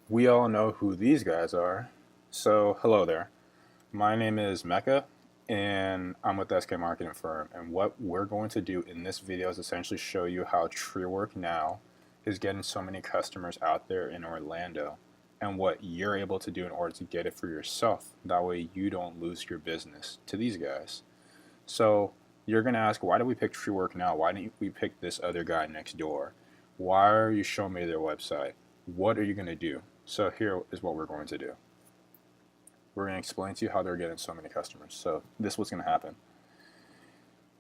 We all know who these guys are. So, hello there. My name is Mecca, and I'm with the SK Marketing Firm. And what we're going to do in this video is essentially show you how TreeWorkNow is getting so many customers out there in Orlando, and what you're able to do in order to get it for yourself. That way, you don't lose your business to these guys. So, you're going to ask, why did we pick TreeWorkNow? Why didn't we pick this other guy next door? Why are you showing me their website? What are you going to do? So here is what we're going to do. We're going to explain to you how they're getting so many customers. So this is what's going to happen.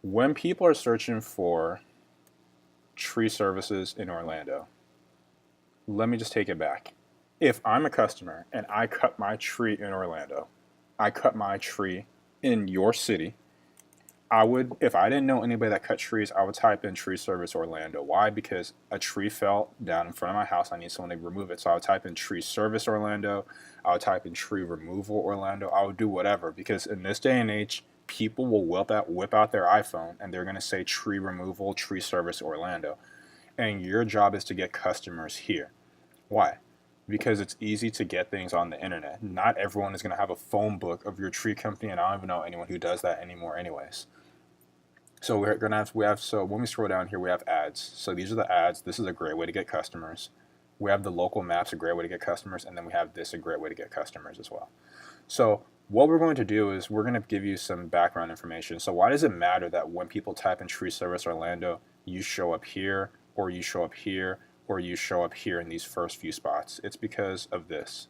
When people are searching for tree services in Orlando, let me just take it back. If I'm a customer and I cut my tree in Orlando, I cut my tree in your city, I would, if I didn't know anybody that cut trees, I would type in tree service Orlando. Why? Because a tree fell down in front of my house. I need someone to remove it. So I would type in tree service Orlando. I would type in tree removal Orlando. I would do whatever, because in this day and age, people will whip out their iPhone and they're going to say tree removal, tree service Orlando. And your job is to get customers here. Why? Because it's easy to get things on the internet. Not everyone is going to have a phone book of your tree company, and I don't even know anyone who does that anymore anyways. So we're gonna have so when we scroll down here, we have ads. So these are the ads. This is a great way to get customers. We have the local maps, a great way to get customers, and then we have this, a great way to get customers as well. So what we're going to do is we're going to give you some background information. So why does it matter that when people type in tree service Orlando, you show up here, or you show up here, or you show up here in these first few spots? It's because of this.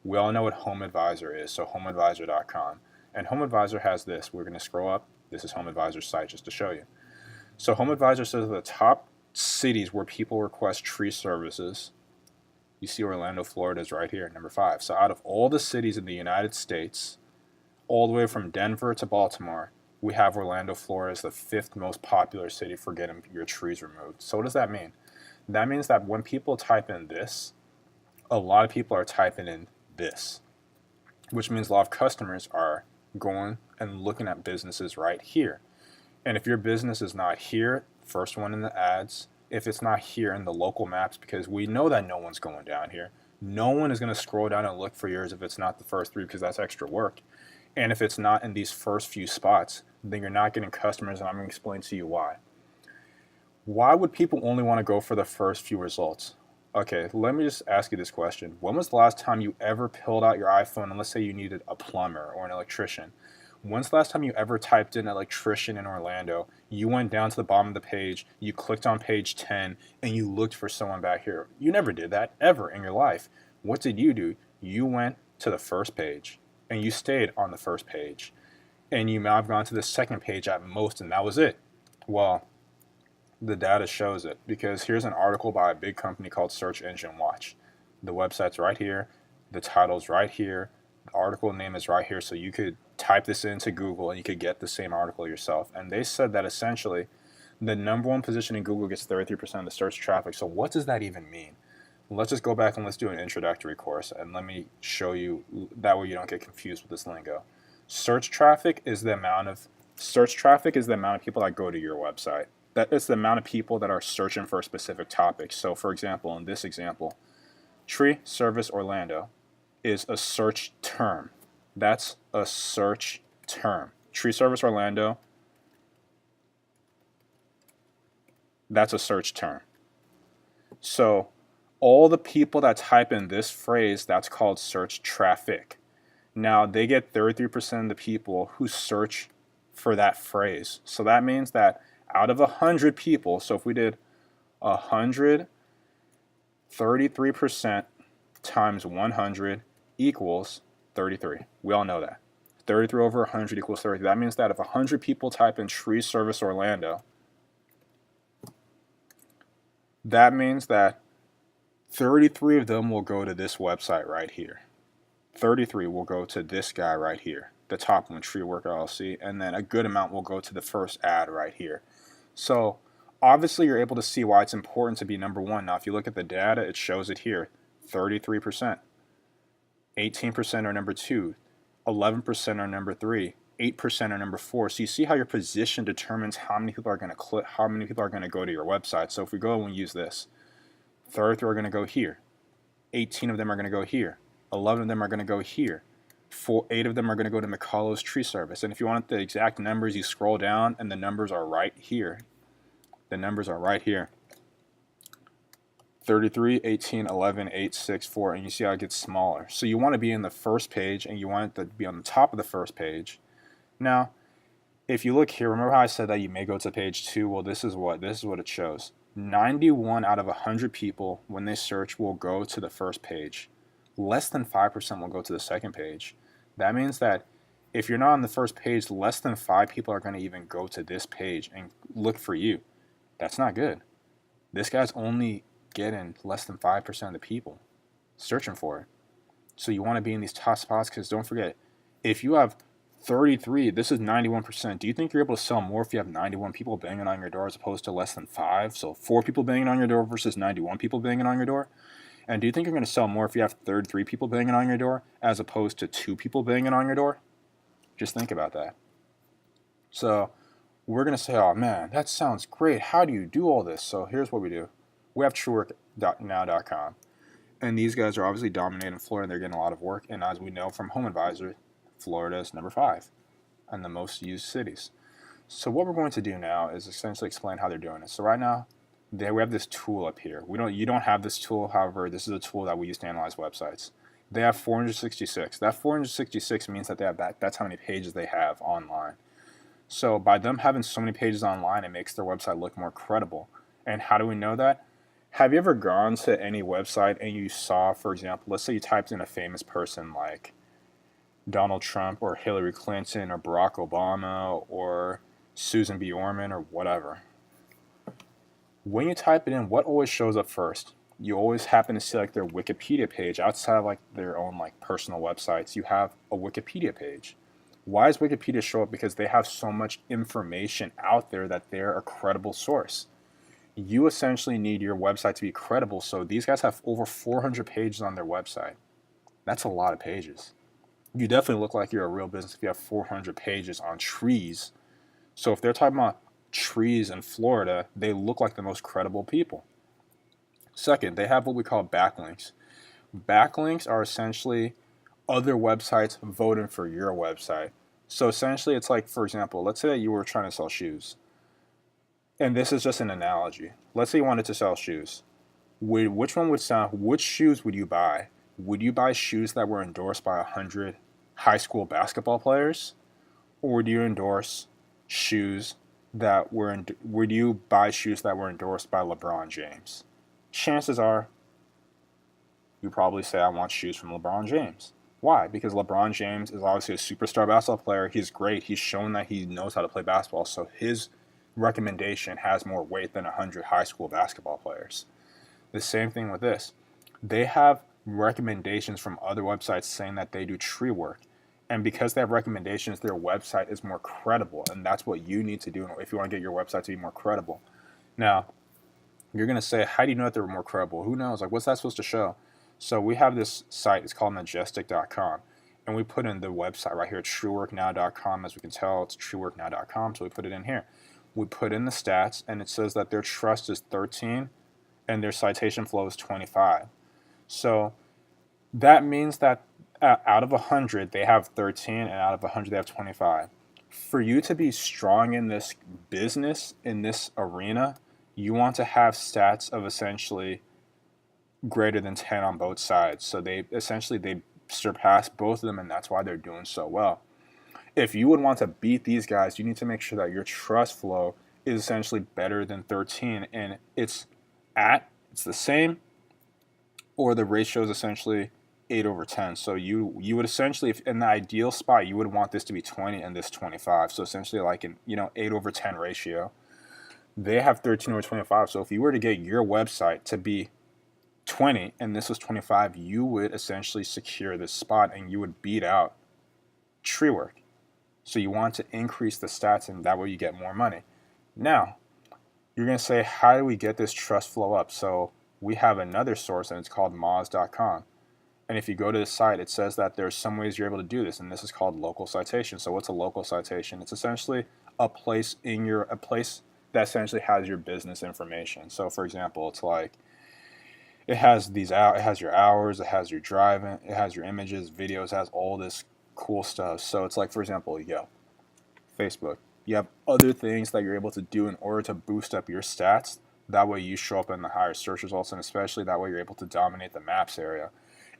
We all know what Home Advisor is, so homeadvisor.com. And Home Advisor has this. We're going to scroll up. This is Home Advisor's site just to show you. So Home Advisor says the top cities where people request tree services, you see Orlando, Florida is right here, number 5. So out of all the cities in the United States, all the way from Denver to Baltimore, we have Orlando, Florida as the 5th most popular city for getting your trees removed. So what does that mean? That means that when people type in this, a lot of people are typing in this, which means a lot of customers are going and looking at businesses right here. And if your business is not here, first one in the ads, if it's not here in the local maps, because we know that no one's going down here, no one is going to scroll down and look for yours if it's not the first 3, because that's extra work. And if it's not in these first few spots, then you're not getting customers, and I'm going to explain to you why. Why would people only want to go for the first few results? Okay, let me just ask you this question. When was the last time you ever pulled out your iPhone and let's say you needed a plumber or an electrician? When's the last time you ever typed in electrician in Orlando? You went down to the bottom of the page, you clicked on page 10, and you looked for someone back here. You never did that ever in your life. What did you do? You went to the first page and you stayed on the first page. And you might have gone to the second page at most, and that was it. Well, the data shows it, because here's an article by a big company called Search Engine Watch. The website's right here, the title's right here, the article name is right here, so you could type this into Google and you could get the same article yourself. And they said that essentially the #1 position in Google gets 33% of the search traffic. So what does that even mean? Let's just go back and let's do an introductory course, and let me show you, that way you don't get confused with this lingo. Search traffic is the amount of people that go to your website. That is the amount of people that are searching for a specific topic. So for example, in this example, tree service Orlando is a search term. That's a search term. Tree service Orlando, that's a search term. So all the people that type in this phrase, that's called search traffic. Now they get 33% of the people who search for that phrase. So that means that out of 100 people, so if we did 100, 33% times 100 equals 33. We all know that. 33 over 100 equals 30. That means that if 100 people type in tree service Orlando, that means that 33 of them will go to this website right here. 33 will go to this guy right here, the top one, TreeWork LLC, and then a good amount will go to the first ad right here. So obviously you're able to see why it's important to be #1. Now if you look at the data, it shows it here. 33%, 18% are number 2, 11% are number 3, 8% are number 4. So you see how your position determines how many people are going to click, how many people are going to go to your website. So if we go and we use this, 33 are going to go here. 18 of them are going to go here. 11 of them are going to go here. 8 of them are going to go to McCullough's tree service. And if you want the exact numbers, you scroll down and the numbers are right here. The numbers are right here. 33, 18, 11, 8, 6, 4, and you see how it gets smaller. So you want to be in the first page, and you want it to be on the top of the first page. Now, if you look here, remember how I said that you may go to page 2? Well, this is what it shows. 91 out of 100 people, when they search, will go to the first page. Less than 5% will go to the second page. That means that if you're not on the first page, less than 5 people are going to even go to this page and look for you. That's not good. This guy's only getting less than 5% of the people searching for it. So you want to be in these top spots, because don't forget, if you have 33, this is 91%. Do you think you're able to sell more if you have 91 people banging on your door as opposed to less than 5? So 4 people banging on your door versus 91 people banging on your door? And do you think you're going to sell more if you have 33 people banging on your door as opposed to 2 people banging on your door? Just think about that. So we're going to say, oh man, that sounds great. How do you do all this? So here's what we do. We have TreeWorkNow.com. And these guys are obviously dominating Florida. They're getting a lot of work. And as we know from Home Advisor, Florida is number 5 and the most used cities. So what we're going to do now is essentially explain how they're doing it. So right now, we have this tool up here. You don't have this tool. However, this is a tool that we use to analyze websites. They have 466. That 466 means that that's how many pages they have online. So by them having so many pages online, it makes their website look more credible. And how do we know that? Have you ever gone to any website and you saw, for example, let's say you typed in a famous person like Donald Trump or Hillary Clinton or Barack Obama or Susan B. Orman or whatever. When you type it in, what always shows up first? You always happen to see like their Wikipedia page outside of like their own like personal websites. You have a Wikipedia page. Why does Wikipedia show up? Because they have so much information out there that they're a credible source. You essentially need your website to be credible. So these guys have over 400 pages on their website. That's a lot of pages. You definitely look like you're a real business if you have 400 pages on trees. So if they're talking about trees in Florida, they look like the most credible people. Second, they have what we call backlinks. Backlinks are essentially other websites voting for your website. So essentially it's like, for example, let's say that you were trying to sell shoes. And this is just an analogy. Let's say you wanted to sell shoes. Which shoes would you buy? Would you buy shoes that were endorsed by 100 high school basketball players? Or would you endorse shoes that would you buy shoes that were endorsed by LeBron James? Chances are you probably say, I want shoes from LeBron James. Why? Because LeBron James is obviously a superstar basketball player. He's great. He's shown that he knows how to play basketball. So his recommendation has more weight than 100 high school basketball players. The same thing with this. They have recommendations from other websites saying that they do tree work. And because they have recommendations, their website is more credible. And that's what you need to do if you want to get your website to be more credible. Now, you're going to say, how do you know that they're more credible? Who knows? Like, what's that supposed to show? So we have this site. It's called majestic.com. And we put in the website right here, TreeWorkNow.com. As we can tell, it's TreeWorkNow.com. So we put it in here. We put in the stats, and it says that their trust is 13 and their citation flow is 25. So that means that out of 100, they have 13, and out of 100, they have 25. For you to be strong in this business, in this arena, you want to have stats of essentially greater than 10 on both sides. So they surpass both of them, and that's why they're doing so well. If you would want to beat these guys, you need to make sure that your trust flow is essentially better than 13, and it's the same, or the ratio is essentially 8/10. So you would essentially, if in the ideal spot, you would want this to be 20 and this 25. So essentially like an 8/10 ratio. They have 13/25. So if you were to get your website to be 20 and this was 25, you would essentially secure this spot and you would beat out TreeWork. So you want to increase the stats, and that way you get more money. Now, you're going to say, how do we get this trust flow up? So we have another source, and it's called Moz.com. And if you go to the site, it says that there's some ways you're able to do this, and this is called local citation. So what's a local citation? It's essentially a place that essentially has your business information. So for example, it's like It has these out. It has your hours. It has your driving. It has your images, videos. It has all this cool stuff. So it's like, for example, Facebook. You have other things that you're able to do in order to boost up your stats. That way you show up in the higher search results, and especially that way you're able to dominate the maps area.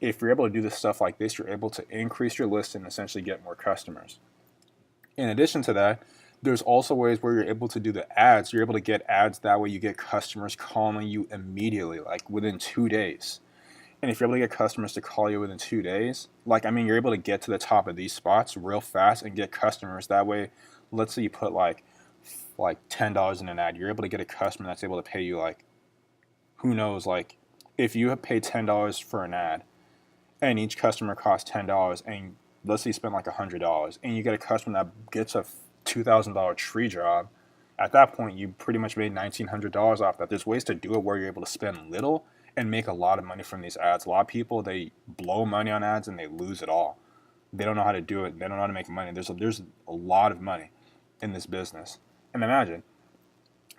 If you're able to do this stuff like this, you're able to increase your list and essentially get more customers. In addition to that, there's also ways where you're able to do the ads. You're able to get ads, that way you get customers calling you immediately, like within 2 days. And if you're able to get customers to call you within 2 days, you're able to get to the top of these spots real fast and get customers. That way, let's say you put like $10 in an ad, you're able to get a customer that's able to pay you like, who knows, like if you have paid $10 for an ad and each customer costs $10, and let's say you spend like $100 and you get a customer that gets a $2,000 tree job, at that point you pretty much made $1,900 off that. There's ways to do it where you're able to spend little and make a lot of money from these ads. A lot of people, they blow money on ads and they lose it all. They don't know how to do it. They don't know how to make money. There's a lot of money in this business. And imagine,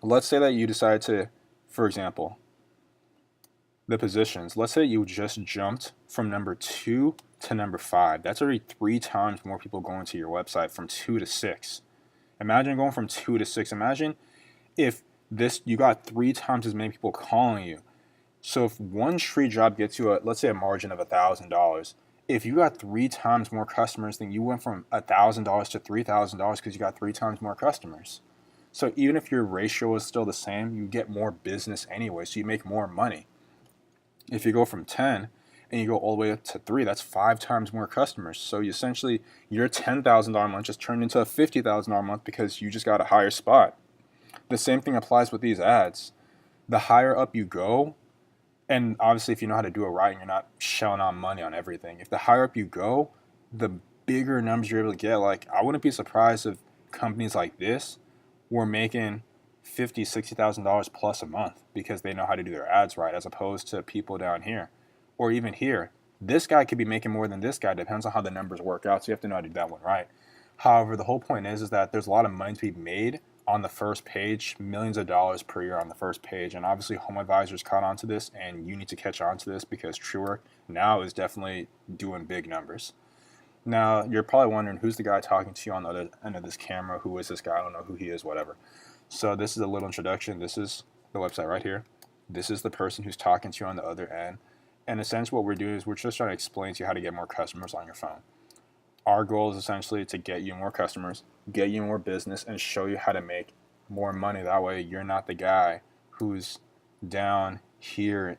let's say that you decide to, for example, the positions. Let's say you just jumped from number 2 to number 5. That's already 3 times more people going to your website from 2 to 6. Imagine going from 2 to 6. Imagine if you got 3 times as many people calling you. So if one tree job gets you let's say a margin of $1,000, if you got 3 times more customers, then you went from $1,000 to $3,000 because you got 3 times more customers. So even if your ratio is still the same, you get more business anyway, so you make more money. If you go from 10 and you go all the way up to 3, that's 5 times more customers. So essentially your $10,000 month just turned into a $50,000 month because you just got a higher spot. The same thing applies with these ads. The higher up you go, and obviously if you know how to do it right and you're not shelling out money on everything, if the higher up you go, the bigger numbers you're able to get. Like, I wouldn't be surprised if companies like this were making $50,000, $60,000 plus a month because they know how to do their ads right, as opposed to people down here or even here. This guy could be making more than this guy. Depends on how the numbers work out. So you have to know how to do that one right. However, the whole point is that there's a lot of money to be made on the first page, millions of dollars per year on the first page. And obviously Home Advisor's caught on to this, and you need to catch on to this because TreeWorkNow is definitely doing big numbers. Now, you're probably wondering, who's the guy talking to you on the other end of this camera? Who is this guy? I don't know who he is, whatever. So this is a little introduction. This is the website right here. This is the person who's talking to you on the other end. And essentially what we're doing is we're just trying to explain to you how to get more customers on your phone. Our goal is essentially to get you more customers, get you more business, and show you how to make more money. That way you're not the guy who's down here.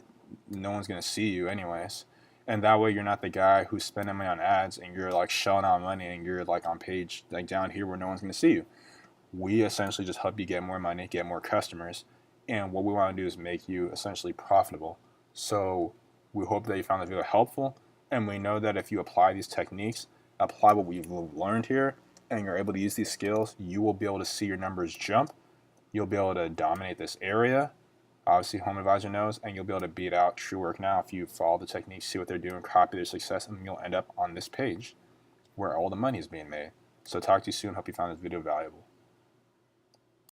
No one's going to see you anyways. And that way you're not the guy who's spending money on ads and you're like shelling out money and you're like on page like down here where no one's going to see you. We essentially just help you get more money, get more customers, and what we want to do is make you essentially profitable. So we hope that you found the video helpful, and we know that if you apply these techniques, apply what we've learned here, and you're able to use these skills, you will be able to see your numbers jump. You'll be able to dominate this area. Obviously, Home Advisor knows, and you'll be able to beat out TreeWorkNow if you follow the techniques, see what they're doing, copy their success, and you'll end up on this page where all the money is being made. So talk to you soon. Hope you found this video valuable.